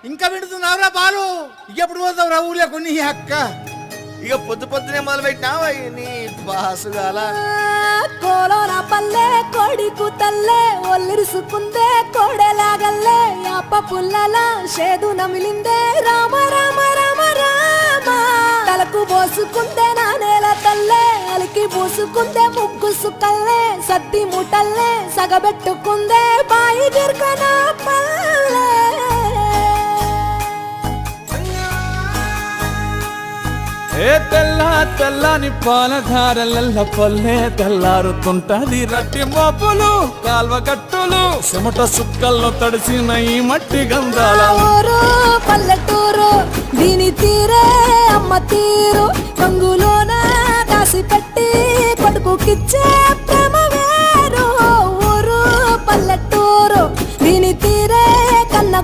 ఇంకా వింటున్నావురా బాలు? ఎప్పుడు పోతావురా ఊళ్ళో కొన్ని అక్క? ఇక పొద్దు పొద్దునే మొదలు పెట్టినావా నీ బాసుగాల? కోలోన పల్లె కోడి కూతల్లే ఒల్లిరుసుకుందే కోడెలాగల్లే యాప పుల్లల షేదు నమిలిందే రామ రామ రామ రామ తలకు పోసుకుందే నా నేల తల్లే అలికి పూసుకుందే ముగ్గు సుక్కల్లే సద్ది ముటల్లే సగబెట్టుకుందే బాయి గిర్కన పల్లె ఏ తెల్ల తెల్లని పాలధారలల్ల పల్లె తెల్లారుతుంటది రట్టి మోపులు కాల్వ గట్టులు చెమట సుక్కల్లో తడిసిన ఈ మట్టి గంధాల ఊరు పల్లెటూరు దీని తీరే అమ్మ తీరు రంగులోన దాసి పెట్టి కొడుకుకిచ్చే